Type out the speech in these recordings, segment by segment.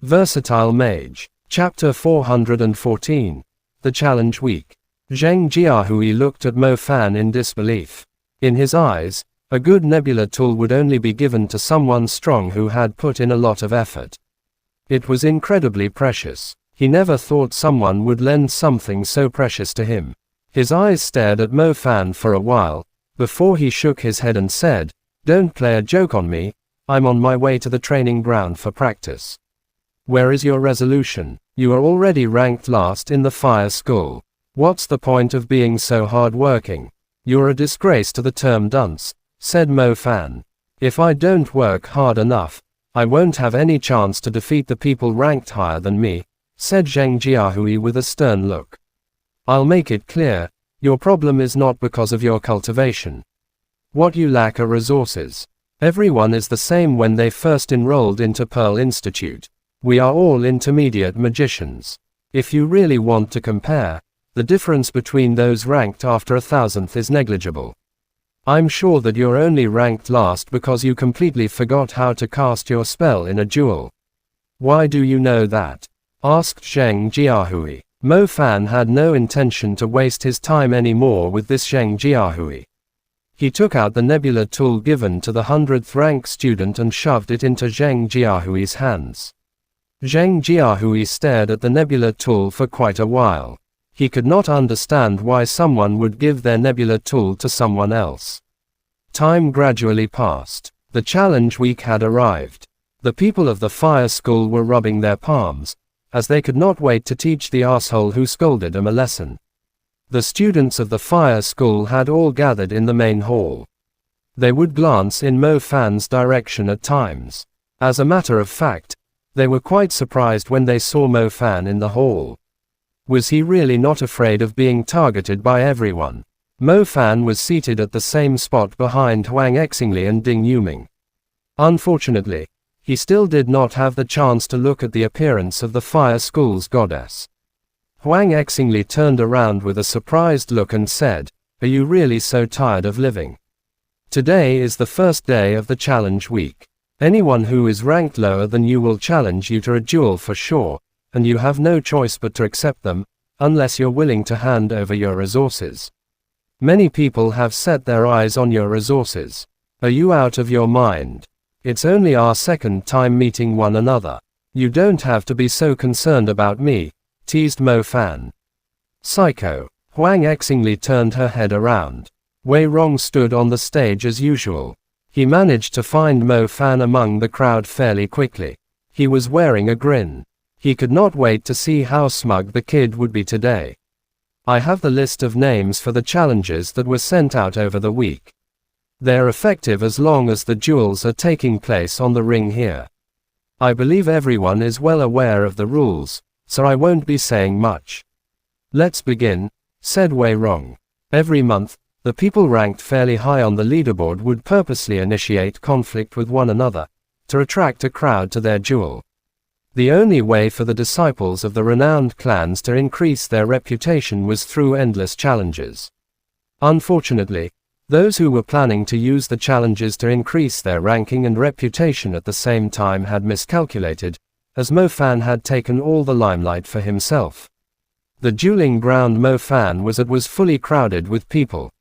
Versatile Mage. Chapter 414. The Challenge Week. Zheng Jiahui looked at Mo Fan in disbelief. In his eyes, a good nebula tool would only be given to someone strong who had put in a lot of effort. It was incredibly precious. He never thought someone would lend something so precious to him. His eyes stared at Mo Fan for a while, before he shook his head and said, "Don't play a joke on me, I'm on my way to the training ground for practice. Where is your resolution? You are already ranked last in the fire school. What's the point of being so hard-working? You're a disgrace to the term dunce," said Mo Fan. "If I don't work hard enough, I won't have any chance to defeat the people ranked higher than me," said Zheng Jiahui with a stern look. "I'll make it clear, your problem is not because of your cultivation. What you lack are resources. Everyone is the same when they first enrolled into Pearl Institute. We are all intermediate magicians. If you really want to compare, the difference between those ranked after 1,000th is negligible. I'm sure that you're only ranked last because you completely forgot how to cast your spell in a duel." "Why do you know that?" asked Zheng Jiahui. Mo Fan had no intention to waste his time anymore with this Zheng Jiahui. He took out the nebula tool given to the 100th rank student and shoved it into Zheng Jiahui's hands. Zheng Jiahui stared at the nebula tool for quite a while. He could not understand why someone would give their nebula tool to someone else. Time gradually passed. The challenge week had arrived. The people of the fire school were rubbing their palms, as they could not wait to teach the asshole who scolded them a lesson. The students of the fire school had all gathered in the main hall. They would glance in Mo Fan's direction at times. As a matter of fact, they were quite surprised when they saw Mo Fan in the hall. Was he really not afraid of being targeted by everyone? Mo Fan was seated at the same spot behind Huang Exingli and Ding Yuming. Unfortunately, he still did not have the chance to look at the appearance of the fire school's goddess. Huang Exingli turned around with a surprised look and said, "Are you really so tired of living? Today is the first day of the challenge week. Anyone who is ranked lower than you will challenge you to a duel for sure, and you have no choice but to accept them, unless you're willing to hand over your resources. Many people have set their eyes on your resources. Are you out of your mind? It's only our second time meeting one another. You don't have to be so concerned about me," teased Mo Fan. "Psycho." Huang Exingli turned her head around. Wei Rong stood on the stage as usual. He managed to find Mo Fan among the crowd fairly quickly. He was wearing a grin. He could not wait to see how smug the kid would be today. "I have the list of names for the challenges that were sent out over the week. They're effective as long as the duels are taking place on the ring here. I believe everyone is well aware of the rules, so I won't be saying much. Let's begin," said Wei Rong. Every month, the people ranked fairly high on the leaderboard would purposely initiate conflict with one another, to attract a crowd to their duel. The only way for the disciples of the renowned clans to increase their reputation was through endless challenges. Unfortunately, those who were planning to use the challenges to increase their ranking and reputation at the same time had miscalculated, as Mo Fan had taken all the limelight for himself. The dueling ground Mo Fan was at was fully crowded with people.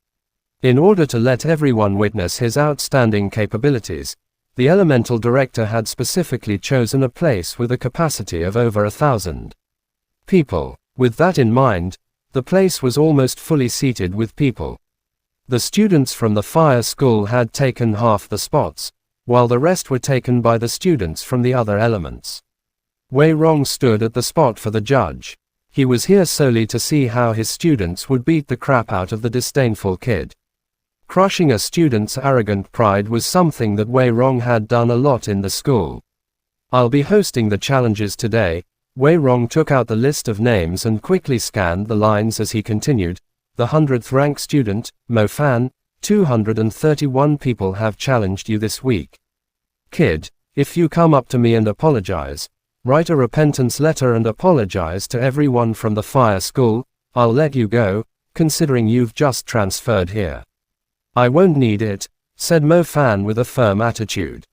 In order to let everyone witness his outstanding capabilities, the elemental director had specifically chosen a place with a capacity of over 1,000 people. With that in mind, the place was almost fully seated with people. The students from the fire school had taken half the spots, while the rest were taken by the students from the other elements. Wei Rong stood at the spot for the judge. He was here solely to see how his students would beat the crap out of the disdainful kid. Crushing a student's arrogant pride was something that Wei Rong had done a lot in the school. "I'll be hosting the challenges today." Wei Rong took out the list of names and quickly scanned the lines as he continued. "The 100th rank student, Mo Fan, 231 people have challenged you this week. Kid, if you come up to me and apologize, write a repentance letter and apologize to everyone from the fire school, I'll let you go, considering you've just transferred here." "I won't need it," said Mo Fan with a firm attitude.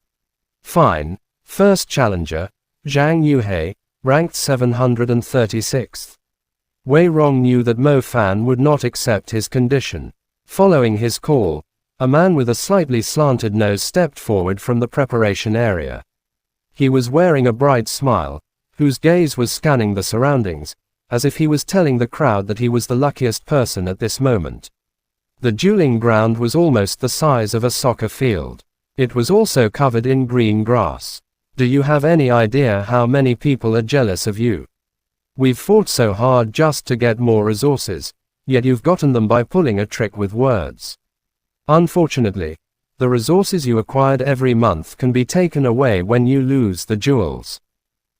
"Fine. First challenger, Zhang Yuhei, ranked 736th. Wei Rong knew that Mo Fan would not accept his condition. Following his call, a man with a slightly slanted nose stepped forward from the preparation area. He was wearing a bright smile, whose gaze was scanning the surroundings, as if he was telling the crowd that he was the luckiest person at this moment. The dueling ground was almost the size of a soccer field. It was also covered in green grass. Do you have any idea how many people are jealous of you? We've fought so hard just to get more resources, yet you've gotten them by pulling a trick with words. Unfortunately, the resources you acquired every month can be taken away when you lose the jewels.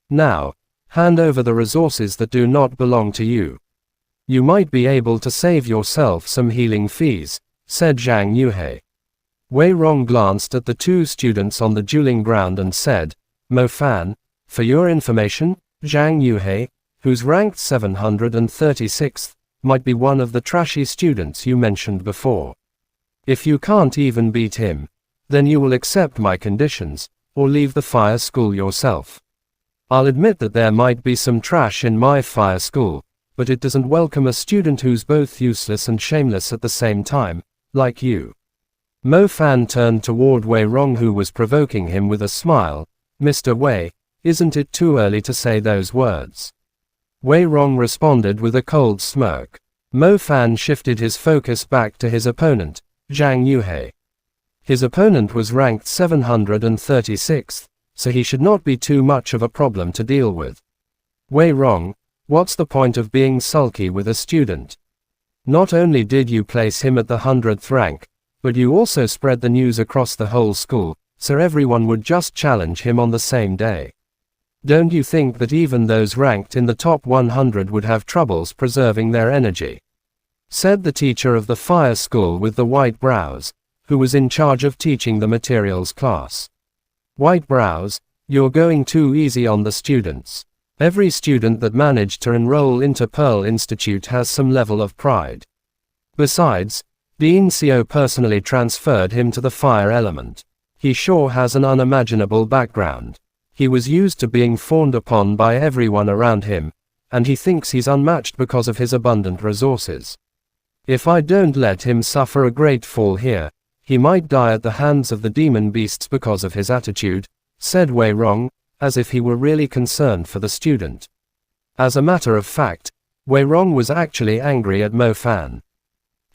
Now, hand over the resources that do not belong to you. You might be able to save yourself some healing fees, said Zhang Yuhei. Wei Rong glanced at the two students on the dueling ground and said, Mo Fan, for your information, Zhang Yuhei, who's ranked 736th, might be one of the trashy students you mentioned before. If you can't even beat him, then you will accept my conditions, or leave the fire school yourself. I'll admit that there might be some trash in my fire school, but it doesn't welcome a student who's both useless and shameless at the same time, like you. Mo Fan turned toward Wei Rong, who was provoking him with a smile. Mr. Wei, isn't it too early to say those words? Wei Rong responded with a cold smirk. Mo Fan shifted his focus back to his opponent, Zhang Yuhei. His opponent was ranked 736th, so he should not be too much of a problem to deal with. Wei Rong, what's the point of being sulky with a student? Not only did you place him at the 100th rank, but you also spread the news across the whole school, so everyone would just challenge him on the same day. Don't you think that even those ranked in the top 100 would have troubles preserving their energy? Said the teacher of the fire school with the white brows, who was in charge of teaching the materials class. White brows, you're going too easy on the students. Every student that managed to enroll into Pearl Institute has some level of pride. Besides, Dean Xiao personally transferred him to the fire element. He sure has an unimaginable background. He was used to being fawned upon by everyone around him, and he thinks he's unmatched because of his abundant resources. If I don't let him suffer a great fall here, he might die at the hands of the demon beasts because of his attitude, said Wei Rong, as if he were really concerned for the student. As a matter of fact, Wei Rong was actually angry at Mo Fan.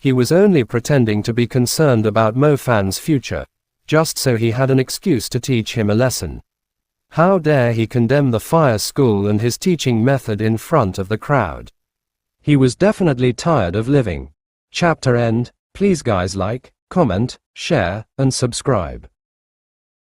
He was only pretending to be concerned about Mo Fan's future, just so he had an excuse to teach him a lesson. How dare he condemn the fire school and his teaching method in front of the crowd? He was definitely tired of living. Chapter end. Please guys like, comment, share, and subscribe.